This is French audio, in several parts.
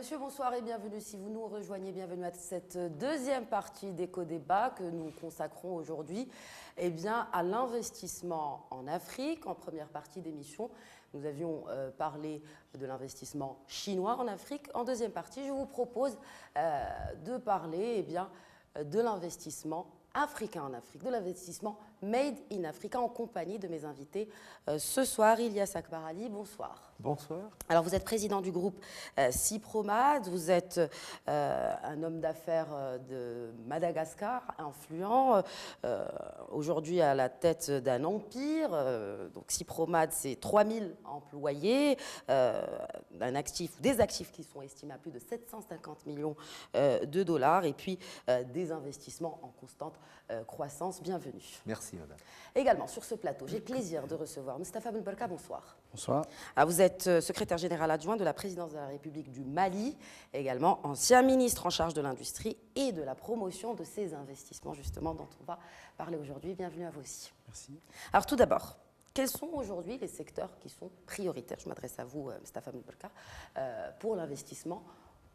Monsieur, bonsoir et bienvenue. Si vous nous rejoignez, bienvenue à cette deuxième partie d'Éco-Débat que nous consacrons aujourd'hui à l'investissement en Afrique. En première partie d'émission, nous avions parlé de l'investissement chinois en Afrique. En deuxième partie, je vous propose de parler de l'investissement africain en Afrique, de l'investissement Made in Africa en compagnie de mes invités ce soir. Ilyas Akbar Ali, bonsoir. Bonsoir. Alors vous êtes président du groupe Cypromad, vous êtes un homme d'affaires de Madagascar, influent, aujourd'hui à la tête d'un empire. Donc Cypromad, c'est 3000 employés, des actifs qui sont estimés à plus de 750 millions de dollars et puis des investissements en constante croissance. Bienvenue. Merci, madame. Également, sur ce plateau, j'ai le plaisir de recevoir Moustapha Benbarka, bonsoir. Bonsoir. Alors, vous êtes secrétaire général adjoint de la présidence de la République du Mali, également ancien ministre en charge de l'industrie et de la promotion de ces investissements, justement, dont on va parler aujourd'hui. Bienvenue à vous aussi. Merci. Alors, tout d'abord, quels sont aujourd'hui les secteurs qui sont prioritaires? Je m'adresse à vous, Moustapha Benbarka, pour l'investissement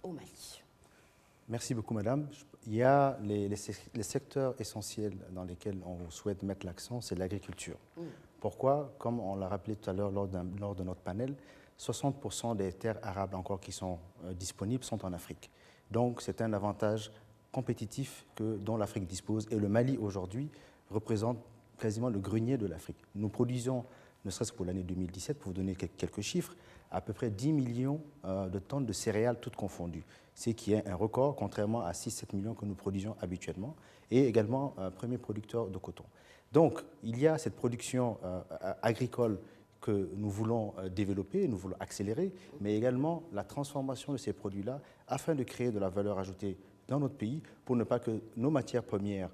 au Mali. Merci beaucoup, madame. Il y a les secteurs essentiels dans lesquels on souhaite mettre l'accent, c'est l'agriculture. Pourquoi? Comme on l'a rappelé tout à l'heure lors de notre panel, 60% des terres arables encore qui sont disponibles sont en Afrique. Donc, c'est un avantage compétitif dont l'Afrique dispose. Et le Mali, aujourd'hui, représente quasiment le grenier de l'Afrique. Nous produisons, ne serait-ce que pour l'année 2017, pour vous donner quelques chiffres, à peu près 10 millions de tonnes de céréales toutes confondues. C'est qui est un record, contrairement à 6-7 millions que nous produisions habituellement, et également premier producteur de coton. Donc, il y a cette production agricole que nous voulons développer, nous voulons accélérer, mais également la transformation de ces produits-là afin de créer de la valeur ajoutée dans notre pays pour ne pas que nos matières premières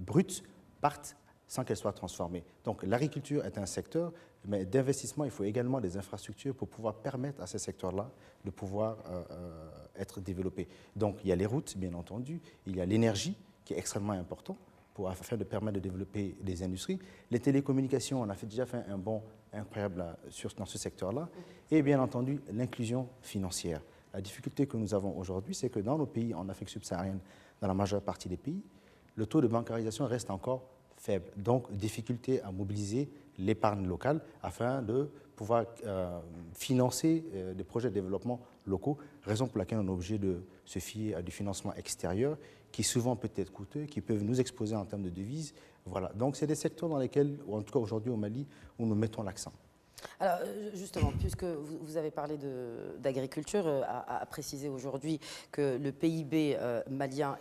brutes partent sans qu'elles soient transformées. Donc l'agriculture est un secteur, mais d'investissement, il faut également des infrastructures pour pouvoir permettre à ces secteurs-là de pouvoir être développés. Donc il y a les routes, bien entendu, il y a l'énergie qui est extrêmement important afin de permettre de développer des industries. Les télécommunications, on a déjà fait un bond incroyable dans ce secteur-là. Et bien entendu, l'inclusion financière. La difficulté que nous avons aujourd'hui, c'est que dans nos pays, en Afrique subsaharienne, dans la majeure partie des pays, le taux de bancarisation reste encore faible. Donc, difficulté à mobiliser l'épargne locale afin de pouvoir financer des projets de développement locaux, raison pour laquelle on est obligé de se fier à du financement extérieur qui souvent peut être coûteux, qui peuvent nous exposer en termes de devises. Voilà. Donc, c'est des secteurs dans lesquels, ou en tout cas aujourd'hui au Mali, où nous mettons l'accent. Alors justement, puisque vous avez parlé d'agriculture, à préciser aujourd'hui que le PIB malien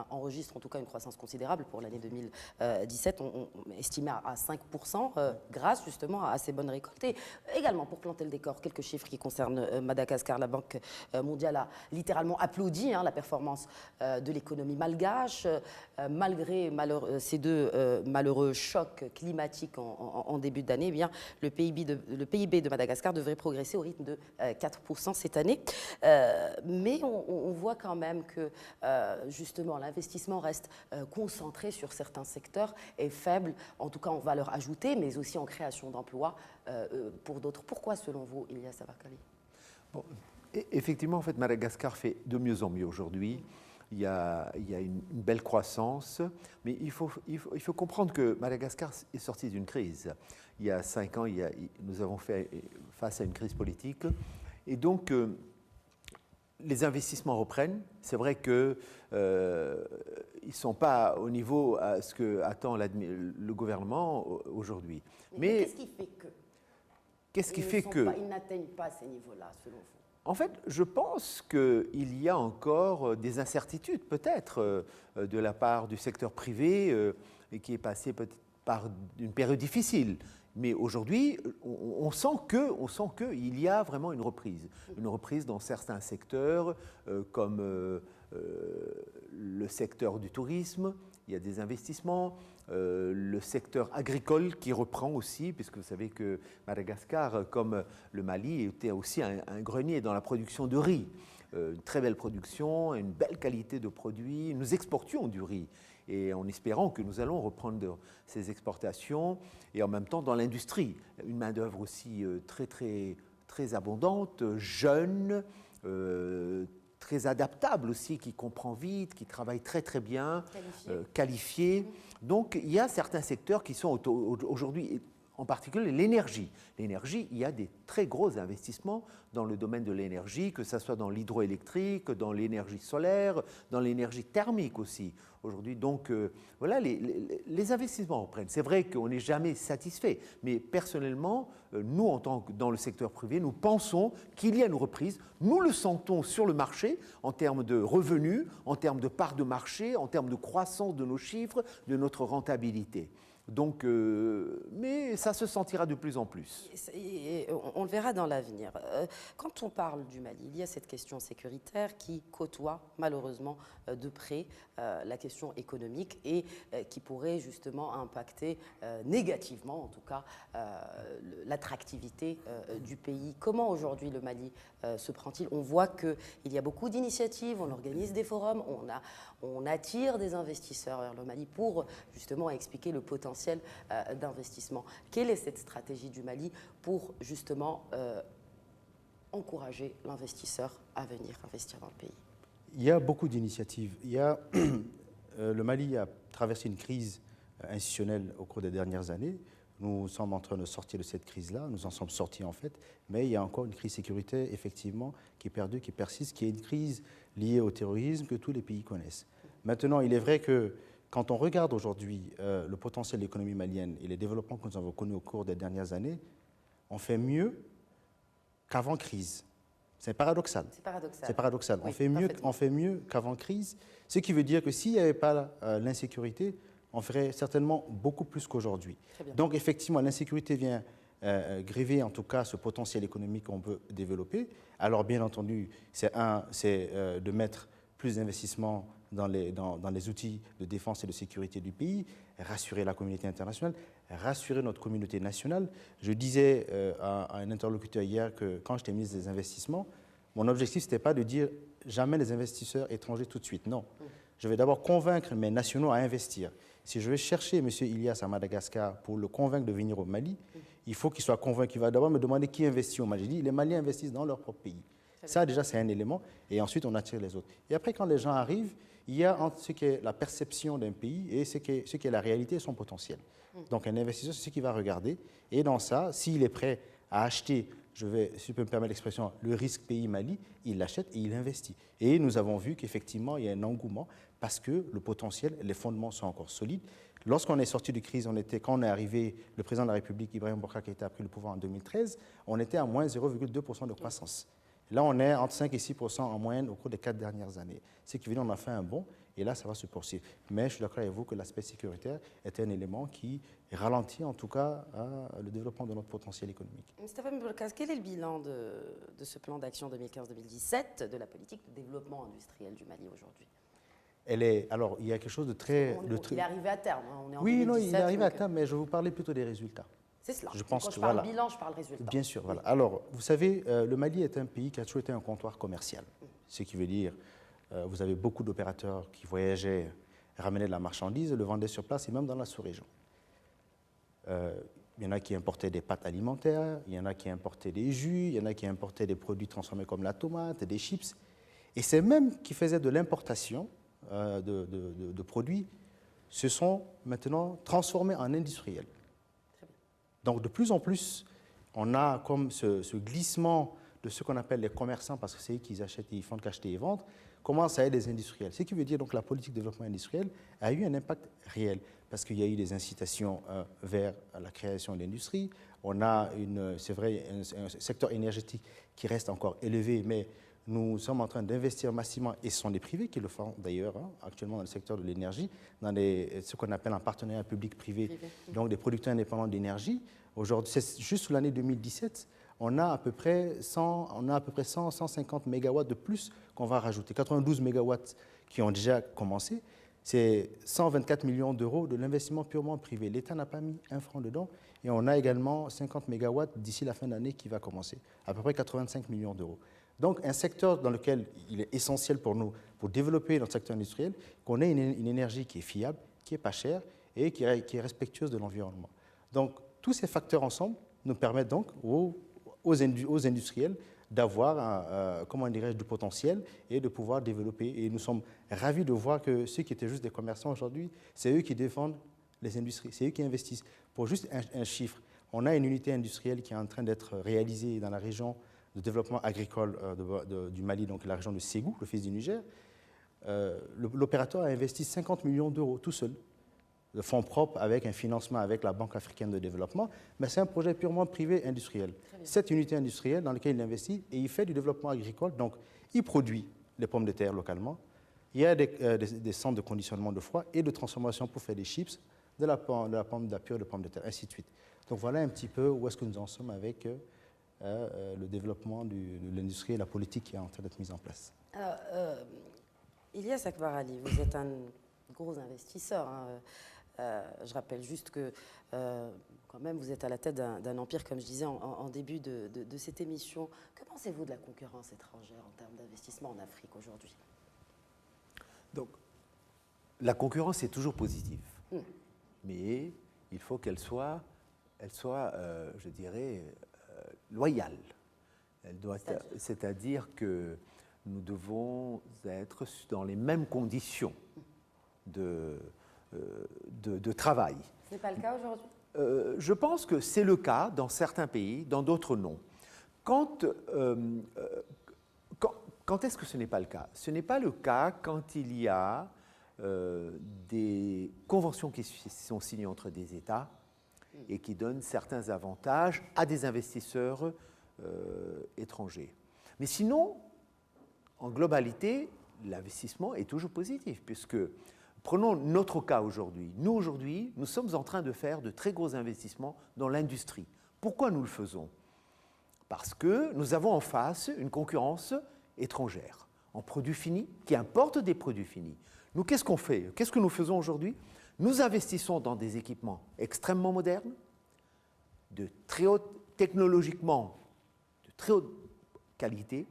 enregistre en tout cas une croissance considérable pour l'année 2017, on estimé à 5%, grâce justement à ces bonnes récoltes. Et également, pour planter le décor, quelques chiffres qui concernent Madagascar. La Banque mondiale a littéralement applaudi la performance de l'économie malgache, malgré ces deux malheureux chocs climatiques en début d'année. Le PIB de Madagascar devrait progresser au rythme de 4% cette année. Mais on voit quand même que, justement, l'investissement reste concentré sur certains secteurs et faible, en tout cas en valeur ajoutée, mais aussi en création d'emplois pour d'autres. Pourquoi, selon vous, Ilyas Akbar Ali? Bon, effectivement, en fait, Madagascar fait de mieux en mieux aujourd'hui. Il y a une belle croissance, mais il faut comprendre que Madagascar est sorti d'une crise. Il y a 5 ans, nous avons fait face à une crise politique. Et donc, les investissements reprennent. C'est vrai qu'ils ne sont pas au niveau à ce qu'attend le gouvernement aujourd'hui. Mais qu'est-ce qui fait que ils n'atteignent pas ces niveaux-là, selon vous? En fait, je pense qu'il y a encore des incertitudes, peut-être, de la part du secteur privé, qui est passé peut-être par une période difficile. Mais aujourd'hui, on sent qu'il y a vraiment une reprise dans certains secteurs, comme le secteur du tourisme. Il y a des investissements, le secteur agricole qui reprend aussi, puisque vous savez que Madagascar, comme le Mali, était aussi un grenier dans la production de riz. Une très belle production, une belle qualité de produits. Nous exportions du riz, et en espérant que nous allons reprendre ces exportations, et en même temps dans l'industrie, une main-d'œuvre aussi très très abondante, jeune, très adaptable aussi, qui comprend vite, qui travaille très très bien, qualifié. Donc il y a certains secteurs qui sont aujourd'hui, en particulier l'énergie. L'énergie, il y a des très gros investissements dans le domaine de l'énergie, que ce soit dans l'hydroélectrique, dans l'énergie solaire, dans l'énergie thermique aussi aujourd'hui. Donc voilà, les investissements reprennent. C'est vrai qu'on n'est jamais satisfait, mais personnellement, nous, en tant que dans le secteur privé, nous pensons qu'il y a une reprise. Nous le sentons sur le marché en termes de revenus, en termes de part de marché, en termes de croissance de nos chiffres, de notre rentabilité. Donc, mais ça se sentira de plus en plus. Et on le verra dans l'avenir. Quand on parle du Mali, il y a cette question sécuritaire qui côtoie malheureusement de près la question économique et qui pourrait justement impacter négativement, en tout cas, l'attractivité du pays. Comment aujourd'hui le Mali se prend-il? On voit qu'il y a beaucoup d'initiatives, on organise des forums, on attire des investisseurs vers le Mali pour justement expliquer le potentiel d'investissement. Quelle est cette stratégie du Mali pour justement encourager l'investisseur à venir investir dans le pays? Il y a beaucoup d'initiatives. Le Mali a traversé une crise institutionnelle au cours des dernières années. Nous sommes en train de sortir de cette crise-là. Nous en sommes sortis en fait. Mais il y a encore une crise sécuritaire, effectivement, qui perdure, qui persiste, qui est une crise liée au terrorisme que tous les pays connaissent. Maintenant, il est vrai que quand on regarde aujourd'hui le potentiel de l'économie malienne et les développements que nous avons connus au cours des dernières années, on fait mieux qu'avant crise. C'est paradoxal. C'est paradoxal. Oui, on fait mieux qu'avant crise, ce qui veut dire que s'il n'y avait pas l'insécurité, on ferait certainement beaucoup plus qu'aujourd'hui. Donc effectivement, l'insécurité vient gréver en tout cas ce potentiel économique qu'on peut développer. Alors bien entendu, c'est de mettre plus d'investissements dans les outils de défense et de sécurité du pays, rassurer la communauté internationale, rassurer notre communauté nationale. Je disais à un interlocuteur hier que quand j'étais ministre des Investissements, mon objectif, ce n'était pas de dire jamais les investisseurs étrangers tout de suite. Non. Je vais d'abord convaincre mes nationaux à investir. Si je vais chercher M. Ilias à Madagascar pour le convaincre de venir au Mali, il faut qu'il soit convaincu. Il va d'abord me demander qui investit au Mali. Je dis, les Maliens investissent dans leur propre pays. Ça, déjà, c'est un élément. Et ensuite, on attire les autres. Et après, quand les gens arrivent, il y a entre ce qui est la perception d'un pays et ce qui est la réalité et son potentiel. Donc, un investisseur, c'est ce qu'il va regarder. Et dans ça, s'il est prêt à acheter, si je peux me permettre l'expression, le risque pays Mali, il l'achète et il investit. Et nous avons vu qu'effectivement, il y a un engouement parce que le potentiel, les fondements sont encore solides. Lorsqu'on est sorti de crise, quand on est arrivé, le président de la République, Ibrahim Boubacar Keïta, a pris le pouvoir en 2013, on était à moins 0,2% de croissance. Là, on est entre 5 et 6% en moyenne au cours des 4 dernières années. Ce qui veut dire qu'on a fait un bond, et là, ça va se poursuivre. Mais je suis d'accord avec vous que l'aspect sécuritaire est un élément qui ralentit, en tout cas, le développement de notre potentiel économique. Stéphane Boubacar, quel est le bilan de ce plan d'action 2015-2017 de la politique de développement industriel du Mali aujourd'hui? Alors, il y a quelque chose de très... Il est arrivé à terme, hein, on est en oui, 2017. Non, il est arrivé à terme, mais je vais vous parler plutôt des résultats. C'est cela. Quand je parle bilan, je parle résultat. Bien sûr, voilà. Alors, vous savez, le Mali est un pays qui a toujours été un comptoir commercial. Ce qui veut dire, vous avez beaucoup d'opérateurs qui voyageaient, ramenaient de la marchandise, le vendaient sur place et même dans la sous-région. Il y en a qui importaient des pâtes alimentaires, il y en a qui importaient des jus, il y en a qui importaient des produits transformés comme la tomate, des chips. Et ces mêmes qui faisaient de l'importation de produits se sont maintenant transformés en industriels. Donc de plus en plus, on a comme ce glissement de ce qu'on appelle les commerçants, parce que c'est eux qui achètent, ils font qu'acheter et vendre, commence à être des industriels. Ce qui veut dire donc la politique de développement industriel a eu un impact réel, parce qu'il y a eu des incitations vers la création d'industries. On a, c'est vrai, un secteur énergétique qui reste encore élevé, mais nous sommes en train d'investir massivement, et ce sont les privés qui le font d'ailleurs, actuellement dans le secteur de l'énergie, dans ce qu'on appelle un partenariat public-privé, donc des producteurs indépendants d'énergie. Aujourd'hui, juste sous l'année 2017, on a à peu près 150 mégawatts de plus qu'on va rajouter. 92 mégawatts qui ont déjà commencé. C'est 124 millions d'euros de l'investissement purement privé. L'État n'a pas mis un franc dedans. Et on a également 50 mégawatts d'ici la fin d'année qui va commencer. À peu près 85 millions d'euros. Donc, un secteur dans lequel il est essentiel pour nous, pour développer notre secteur industriel, qu'on ait une énergie qui est fiable, qui n'est pas chère et qui est respectueuse de l'environnement. Donc, tous ces facteurs ensemble nous permettent donc aux aux industriels d'avoir, comment dirais-je, du potentiel et de pouvoir développer. Et nous sommes ravis de voir que ceux qui étaient juste des commerçants aujourd'hui, c'est eux qui défendent les industries, c'est eux qui investissent. Pour juste un chiffre, on a une unité industrielle qui est en train d'être réalisée dans la région de développement agricole du Mali, donc la région de Ségou, le fils du Niger. L'opérateur a investi 50 millions d'euros tout seul, de fonds propres avec un financement avec la Banque africaine de développement, mais c'est un projet purement privé industriel. Cette unité industrielle dans laquelle il investit et il fait du développement agricole, donc il produit les pommes de terre localement, il y a des centres de conditionnement de froid et de transformation pour faire des chips, de la pomme, de la purée de pommes de terre, ainsi de suite. Donc voilà un petit peu où est-ce que nous en sommes avec le développement de l'industrie et la politique qui est en train d'être mise en place. Alors, Ilyas Akbar Ali, vous êtes un gros investisseur, hein. Je rappelle juste que quand même vous êtes à la tête d'un empire, comme je disais en début de cette émission. Que pensez-vous de la concurrence étrangère en termes d'investissement en Afrique aujourd'hui? Donc, la concurrence est toujours positive, mais il faut qu'elle soit je dirais, loyale. C'est-à-dire que nous devons être dans les mêmes conditions de travail. Ce n'est pas le cas aujourd'hui? Je pense que c'est le cas dans certains pays, dans d'autres non. Quand est-ce que ce n'est pas le cas? Ce n'est pas le cas quand il y a des conventions qui sont signées entre des États et qui donnent certains avantages à des investisseurs étrangers. Mais sinon, en globalité, l'investissement est toujours positif, puisque prenons notre cas aujourd'hui. Aujourd'hui, nous sommes en train de faire de très gros investissements dans l'industrie. Pourquoi nous le faisons? Parce que nous avons en face une concurrence étrangère en produits finis, qui importe des produits finis. Nous, qu'est-ce qu'on fait? Qu'est-ce que nous faisons aujourd'hui? Nous investissons dans des équipements extrêmement modernes, technologiquement de très haute qualité,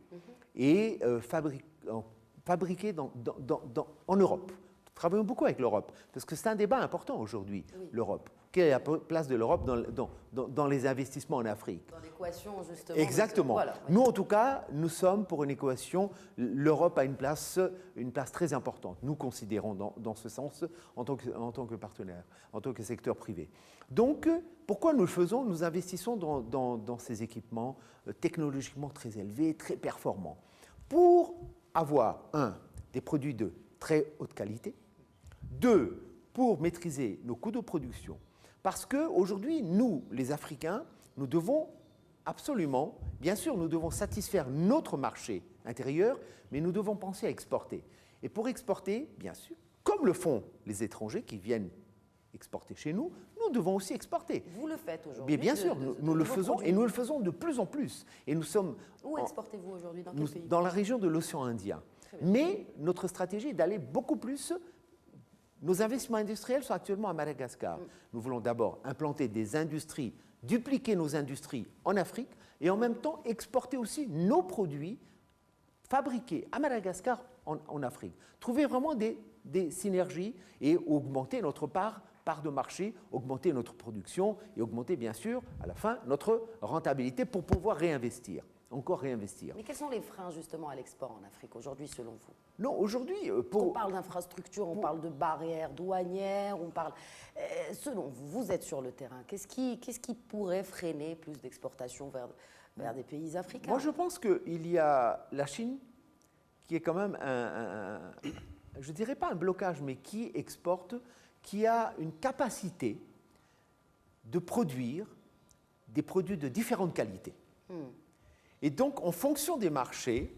et fabriqués en Europe. Nous travaillons beaucoup avec l'Europe, parce que c'est un débat important aujourd'hui, l'Europe. Quelle est la place de l'Europe dans les investissements en Afrique? Dans l'équation, justement. Exactement. Voilà, oui. Nous, en tout cas, nous sommes pour une équation. L'Europe a une place très importante. Nous considérons dans ce sens en tant que partenaire, en tant que secteur privé. Donc, pourquoi nous le faisons? Nous investissons dans ces équipements technologiquement très élevés, très performants, pour avoir, des produits de très haute qualité, 2, pour maîtriser nos coûts de production. Parce qu'aujourd'hui, nous, les Africains, nous devons absolument, bien sûr, nous devons satisfaire notre marché intérieur, mais nous devons penser à exporter. Et pour exporter, bien sûr, comme le font les étrangers qui viennent exporter chez nous, nous devons aussi exporter. Vous le faites aujourd'hui? Bien sûr, nous le faisons, produits. Et nous le faisons de plus en plus. Et nous sommes... Où exportez-vous aujourd'hui? Dans quel pays? Dans la région de l'océan Indien. Mais notre stratégie est d'aller beaucoup plus... Nos investissements industriels sont actuellement à Madagascar. Nous voulons d'abord implanter des industries, dupliquer nos industries en Afrique et en même temps exporter aussi nos produits fabriqués à Madagascar en Afrique. Trouver vraiment des synergies et augmenter notre part de marché, augmenter notre production et augmenter bien sûr à la fin notre rentabilité pour pouvoir réinvestir. Encore réinvestir. Mais quels sont les freins justement à l'export en Afrique aujourd'hui selon vous? Non, aujourd'hui... On parle d'infrastructures, on parle de barrières douanières, on parle... selon vous, vous êtes sur le terrain, qu'est-ce qui pourrait freiner plus d'exportation vers des pays africains? Moi je pense qu'il y a la Chine qui est quand même je ne dirais pas un blocage, mais qui exporte, qui a une capacité de produire des produits de différentes qualités. Et donc, en fonction des marchés,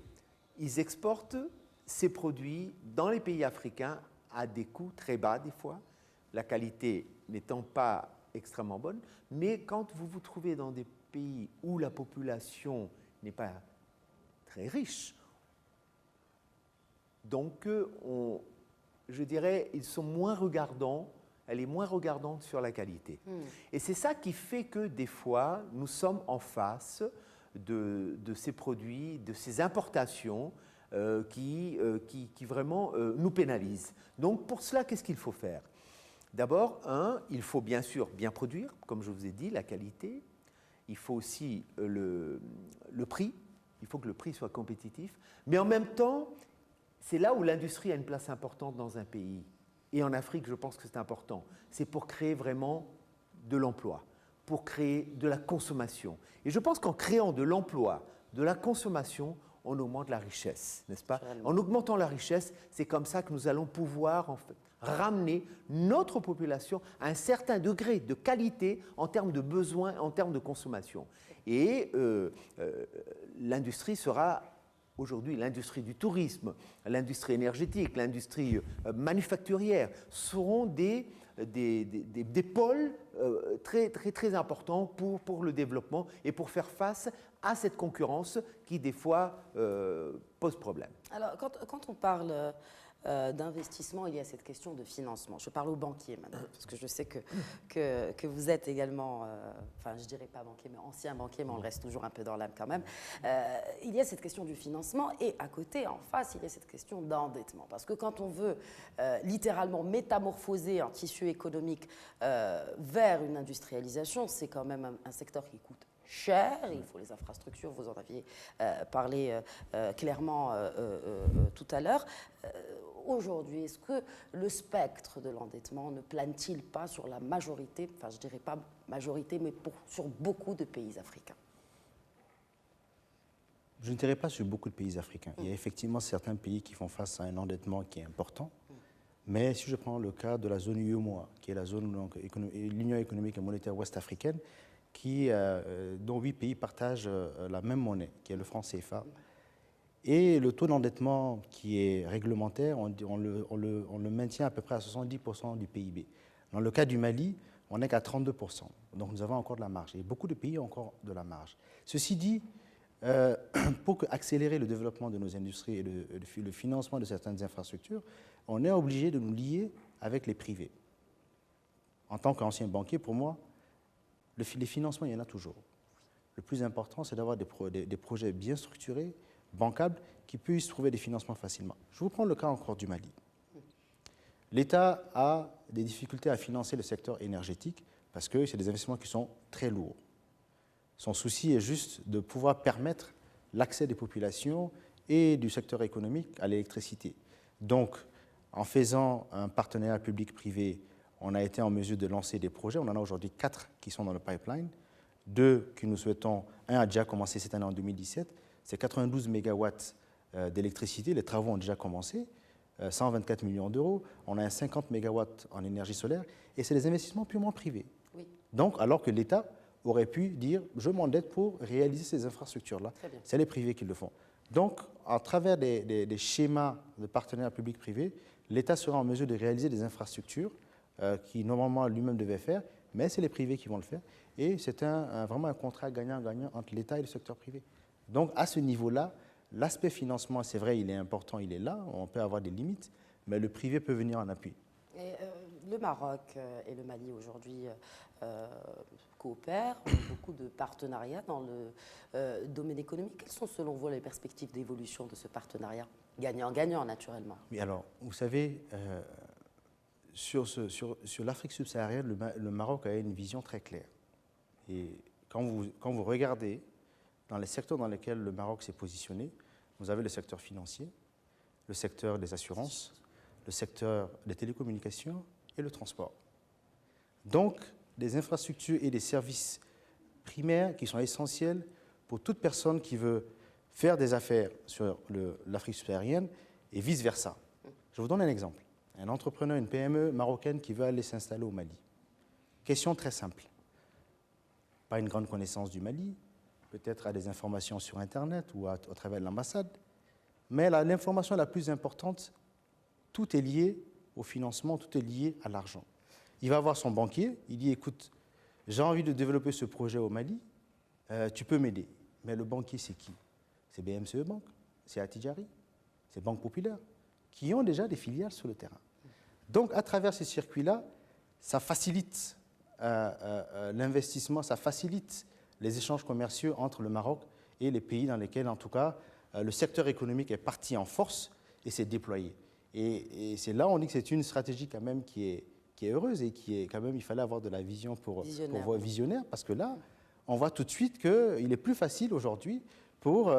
ils exportent ces produits dans les pays africains à des coûts très bas des fois, la qualité n'étant pas extrêmement bonne. Mais quand vous vous trouvez dans des pays où la population n'est pas très riche, donc je dirais, ils sont moins regardants, elle est moins regardante sur la qualité. Et c'est ça qui fait que des fois, nous sommes en face de ces produits, de ces importations qui vraiment nous pénalisent. Donc pour cela, qu'est-ce qu'il faut faire? D'abord, il faut bien sûr bien produire, comme je vous ai dit, la qualité. il faut aussi le prix, il faut que le prix soit compétitif, mais en même temps, c'est là où l'industrie a une place importante dans un pays. Et en Afrique, je pense que c'est important. C'est pour créer vraiment de l'emploi, pour créer de la consommation. Et je pense qu'en créant de l'emploi, de la consommation, on augmente la richesse, n'est-ce pas? En augmentant la richesse, c'est comme ça que nous allons pouvoir en fait, ramener notre population à un certain degré de qualité en termes de besoins, en termes de consommation. Et l'industrie sera aujourd'hui, l'industrie du tourisme, l'industrie énergétique, l'industrie manufacturière seront des pôles très importants pour le développement et pour faire face à cette concurrence qui, des fois, pose problème. Alors, quand on parle d'investissement, il y a cette question de financement. Je parle aux banquiers maintenant, parce que je sais que vous êtes également, enfin, je dirais pas banquier, mais ancien banquier, mais on le reste toujours un peu dans l'âme quand même. Il y a cette question du financement et à côté, en face, il y a cette question d'endettement. Parce que quand on veut littéralement métamorphoser un tissu économique vers une industrialisation, c'est quand même un secteur qui coûte cher, il faut les infrastructures, vous en aviez parlé clairement tout à l'heure. Aujourd'hui, est-ce que le spectre de l'endettement ne plane-t-il pas sur la majorité, enfin je ne dirais pas majorité, mais sur beaucoup de pays africains? Je ne dirais pas sur beaucoup de pays africains. Il y a effectivement certains pays qui font face à un endettement qui est important. Mais si je prends le cas de la zone UEMOA, qui est la zone l'Union économique et monétaire ouest-africaine, dont 8 pays partagent la même monnaie, qui est le franc CFA. Et le taux d'endettement qui est réglementaire, on le maintient à peu près à 70% du PIB. Dans le cas du Mali, on n'est qu'à 32%. Donc nous avons encore de la marge. Et beaucoup de pays ont encore de la marge. Ceci dit, pour accélérer le développement de nos industries et le financement de certaines infrastructures, on est obligé de nous lier avec les privés. En tant qu'ancien banquier, pour moi, les financements, il y en a toujours. Le plus important, c'est d'avoir des projets bien structurés, bancables, qui puissent trouver des financements facilement. Je vous prends le cas encore du Mali. L'État a des difficultés à financer le secteur énergétique parce que c'est des investissements qui sont très lourds. Son souci est juste de pouvoir permettre l'accès des populations et du secteur économique à l'électricité. Donc, en faisant un partenariat public-privé, on a été en mesure de lancer des projets. On en a aujourd'hui 4 qui sont dans le pipeline, 2 que nous souhaitons. Un a déjà commencé cette année en 2017. C'est 92 mégawatts d'électricité. Les travaux ont déjà commencé, 124 millions d'euros. On a un 50 mégawatts en énergie solaire. Et c'est des investissements purement privés. Oui. Donc, alors que l'État aurait pu dire « je m'endette pour réaliser ces infrastructures-là ». C'est les privés qui le font. Donc, à travers des schémas de partenariat public-privé, l'État sera en mesure de réaliser des infrastructures qui normalement lui-même devait faire, mais c'est les privés qui vont le faire. Et c'est vraiment un contrat gagnant-gagnant entre l'État et le secteur privé. Donc à ce niveau-là, l'aspect financement, c'est vrai, il est important, il est là, on peut avoir des limites, mais le privé peut venir en appui. Et le Maroc et le Mali aujourd'hui coopèrent, ont beaucoup de partenariats dans le domaine économique. Quelles sont selon vous les perspectives d'évolution de ce partenariat? Gagnant-gagnant naturellement. Oui, alors, vous savez, sur l'Afrique subsaharienne, le Maroc a une vision très claire. Et quand vous regardez dans les secteurs dans lesquels le Maroc s'est positionné, vous avez le secteur financier, le secteur des assurances, le secteur des télécommunications et le transport. Donc, des infrastructures et des services primaires qui sont essentiels pour toute personne qui veut faire des affaires sur l'Afrique subsaharienne et vice-versa. Je vous donne un exemple. Un entrepreneur, une PME marocaine qui veut aller s'installer au Mali. Question très simple. Pas une grande connaissance du Mali, peut-être à des informations sur Internet ou à travers l'ambassade, mais l'information la plus importante, tout est lié au financement, tout est lié à l'argent. Il va voir son banquier, il dit « écoute, j'ai envie de développer ce projet au Mali, tu peux m'aider ». Mais le banquier, c'est qui? C'est BMCE Bank, c'est Attijari, c'est Banque Populaire, qui ont déjà des filiales sur le terrain. Donc, à travers ces circuits-là, ça facilite l'investissement, ça facilite les échanges commerciaux entre le Maroc et les pays dans lesquels, en tout cas, le secteur économique est parti en force et s'est déployé. Et c'est là où on dit que c'est une stratégie quand même qui est heureuse et qui est quand même, il fallait avoir de la vision pour voir visionnaire, parce que là, on voit tout de suite qu'il est plus facile aujourd'hui pour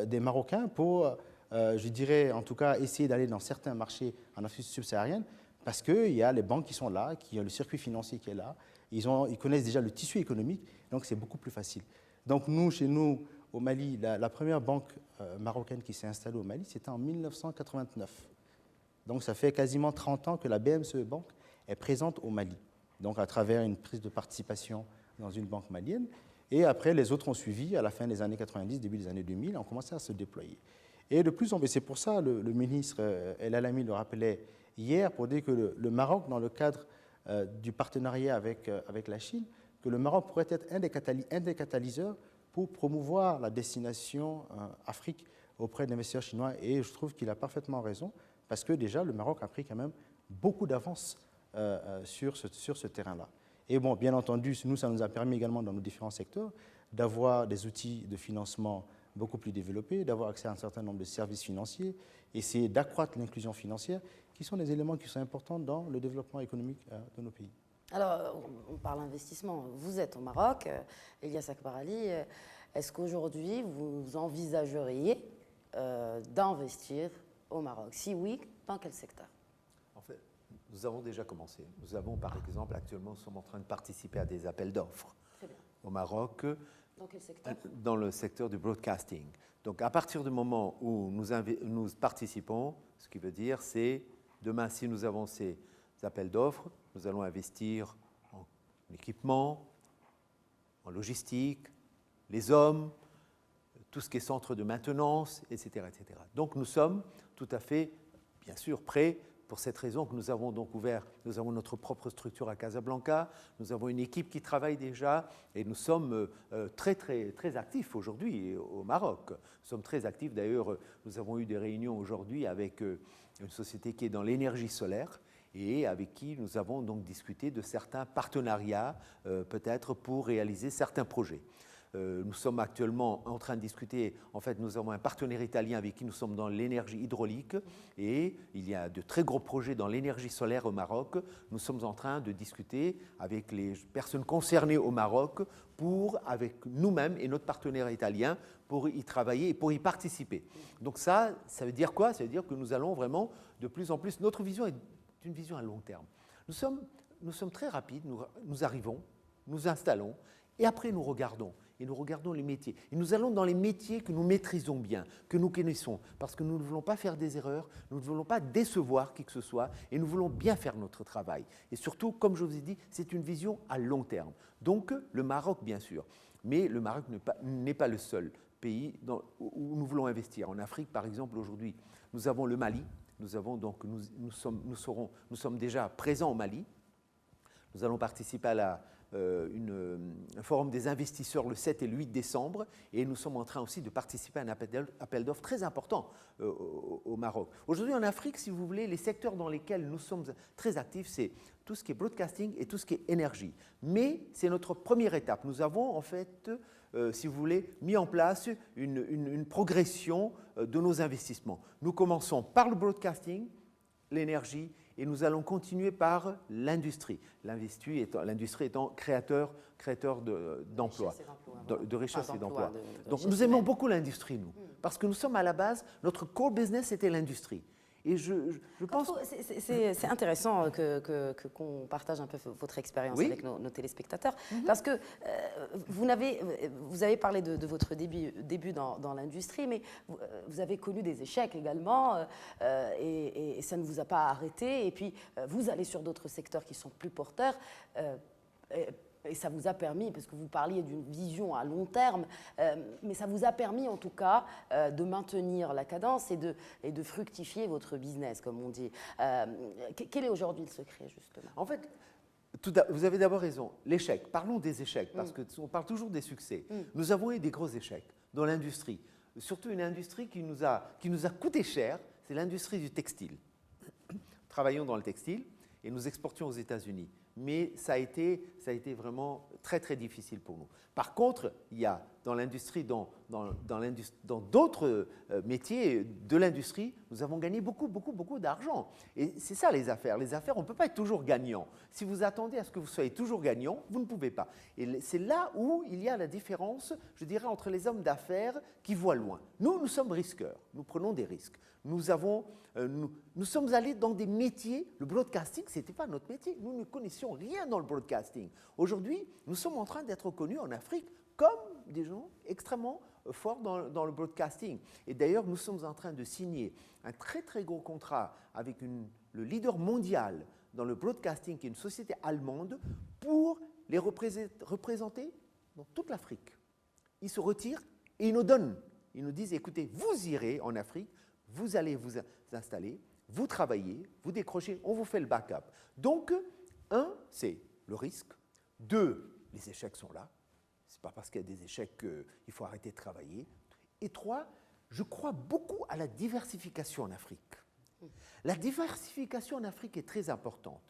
des Marocains, pour, je dirais, en tout cas, essayer d'aller dans certains marchés en Afrique subsaharienne, parce qu'il y a les banques qui sont là, qui ont le circuit financier qui est là, ils connaissent déjà le tissu économique, donc c'est beaucoup plus facile. Donc nous, chez nous, au Mali, la première banque marocaine qui s'est installée au Mali, c'était en 1989. Donc ça fait quasiment 30 ans que la BMCE Bank est présente au Mali, donc à travers une prise de participation dans une banque malienne. Et après, les autres ont suivi à la fin des années 90, début des années 2000, ont commencé à se déployer. Et de plus en plus, c'est pour ça le ministre El Alami le rappelait hier pour dire que le Maroc, dans le cadre du partenariat avec la Chine, que le Maroc pourrait être un des catalyseurs pour promouvoir la destination Afrique auprès d'investisseurs chinois. Et je trouve qu'il a parfaitement raison, parce que déjà, le Maroc a pris quand même beaucoup d'avance sur ce terrain-là. Et bon, bien entendu, nous, ça nous a permis également dans nos différents secteurs d'avoir des outils de financement beaucoup plus développés, d'avoir accès à un certain nombre de services financiers, essayer d'accroître l'inclusion financière, qui sont des éléments qui sont importants dans le développement économique de nos pays. Alors, on parle investissement. Vous êtes au Maroc, Elias Akbarali. Est-ce qu'aujourd'hui, vous envisageriez d'investir au Maroc? Si oui, dans quel secteur? En fait, nous avons déjà commencé. Nous avons, par exemple, actuellement, nous sommes en train de participer à des appels d'offres au Maroc. Dans quel secteur? Dans le secteur du broadcasting. Donc, à partir du moment où nous participons, ce qui veut dire, c'est demain, si nous avons ces appels d'offres, nous allons investir en équipement, en logistique, les hommes, tout ce qui est centre de maintenance, etc., etc. Donc nous sommes tout à fait, bien sûr, prêts. Pour cette raison que nous avons donc ouvert, nous avons notre propre structure à Casablanca, nous avons une équipe qui travaille déjà et nous sommes très, très, très actifs aujourd'hui au Maroc. Nous sommes très actifs, d'ailleurs, nous avons eu des réunions aujourd'hui avec une société qui est dans l'énergie solaire et avec qui nous avons donc discuté de certains partenariats, peut-être pour réaliser certains projets. Nous sommes actuellement en train de discuter, en fait nous avons un partenaire italien avec qui nous sommes dans l'énergie hydraulique et il y a de très gros projets dans l'énergie solaire au Maroc. Nous sommes en train de discuter avec les personnes concernées au Maroc pour, avec nous-mêmes et notre partenaire italien, pour y travailler et pour y participer. Donc ça veut dire quoi? Ça veut dire que nous allons vraiment de plus en plus, notre vision est une vision à long terme. Nous sommes très rapides, nous arrivons, nous installons et après nous regardons. Et nous regardons les métiers. Et nous allons dans les métiers que nous maîtrisons bien, que nous connaissons, parce que nous ne voulons pas faire des erreurs, nous ne voulons pas décevoir qui que ce soit, et nous voulons bien faire notre travail. Et surtout, comme je vous ai dit, c'est une vision à long terme. Donc, le Maroc, bien sûr. Mais le Maroc n'est pas le seul pays où nous voulons investir. En Afrique, par exemple, aujourd'hui, nous avons le Mali. Nous sommes déjà présents au Mali. Nous allons participer à un forum des investisseurs le 7 et le 8 décembre et nous sommes en train aussi de participer à un appel d'offres très important au Maroc. Aujourd'hui en Afrique, si vous voulez, les secteurs dans lesquels nous sommes très actifs, c'est tout ce qui est broadcasting et tout ce qui est énergie. Mais c'est notre première étape. Nous avons en fait, si vous voulez, mis en place une progression de nos investissements. Nous commençons par le broadcasting, l'énergie, et nous allons continuer par l'industrie. L'industrie étant créateur d'emplois, de richesse et d'emplois. Donc nous aimons beaucoup l'industrie, nous, parce que nous sommes à la base, notre core business c'était l'industrie. Et je pense... C'est intéressant qu'on partage un peu votre expérience avec nos téléspectateurs, parce que vous avez parlé de votre début dans l'industrie, mais vous avez connu des échecs également, et ça ne vous a pas arrêté, et puis vous allez sur d'autres secteurs qui sont plus porteurs, et ça vous a permis, parce que vous parliez d'une vision à long terme, mais ça vous a permis en tout cas de maintenir la cadence et de fructifier votre business, comme on dit. Quel est aujourd'hui le secret, justement? En fait, vous avez d'abord raison. L'échec, parlons des échecs, parce qu'on parle toujours des succès. Nous avons eu des gros échecs dans l'industrie, surtout une industrie qui nous a coûté cher, c'est l'industrie du textile. Nous travaillons dans le textile et nous exportions aux États-Unis. mais ça a été vraiment très, très difficile pour nous. Par contre, il y a dans l'industrie, dans d'autres métiers de l'industrie, nous avons gagné beaucoup, beaucoup, beaucoup d'argent. Et c'est ça les affaires. Les affaires, on ne peut pas être toujours gagnant. Si vous attendez à ce que vous soyez toujours gagnant, vous ne pouvez pas. Et c'est là où il y a la différence, je dirais, entre les hommes d'affaires qui voient loin. Nous sommes risqueurs. Nous prenons des risques. Nous sommes allés dans des métiers. Le broadcasting, ce n'était pas notre métier. Nous ne connaissions rien dans le broadcasting. Aujourd'hui, nous sommes en train d'être connus en Afrique comme des gens extrêmement forts dans le broadcasting. Et d'ailleurs, nous sommes en train de signer un très, très gros contrat avec le leader mondial dans le broadcasting, qui est une société allemande, pour les représenter dans toute l'Afrique. Ils se retirent et ils nous donnent. Ils nous disent, écoutez, vous irez en Afrique, vous allez vous installer, vous travaillez, vous décrochez, on vous fait le backup. Donc, un, c'est le risque. Deux, les échecs sont là. Ce n'est pas parce qu'il y a des échecs qu'il faut arrêter de travailler. Et trois, je crois beaucoup à la diversification en Afrique. La diversification en Afrique est très importante.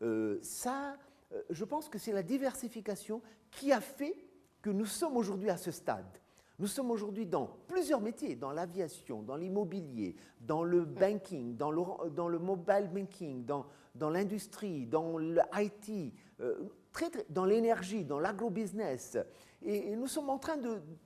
Je pense que c'est la diversification qui a fait que nous sommes aujourd'hui à ce stade. Nous sommes aujourd'hui dans plusieurs métiers, dans l'aviation, dans l'immobilier, dans le banking, dans le mobile banking, dans l'industrie, dans le IT, dans l'énergie, dans l'agrobusiness. Et nous sommes en train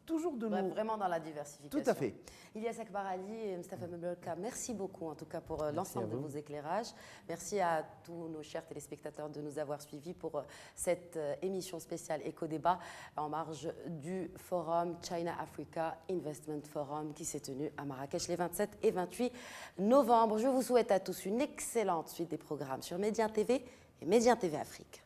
toujours de nous... Vraiment dans la diversification. Tout à fait. Ilyas Akbar Ali et Mustapha Mbelka, merci beaucoup en tout cas pour l'ensemble de vos éclairages. Merci à tous nos chers téléspectateurs de nous avoir suivis pour cette émission spéciale Éco-Débat en marge du forum China-Africa Investment Forum qui s'est tenu à Marrakech les 27 et 28 novembre. Je vous souhaite à tous une excellente suite des programmes sur Médien TV et Médien TV Afrique.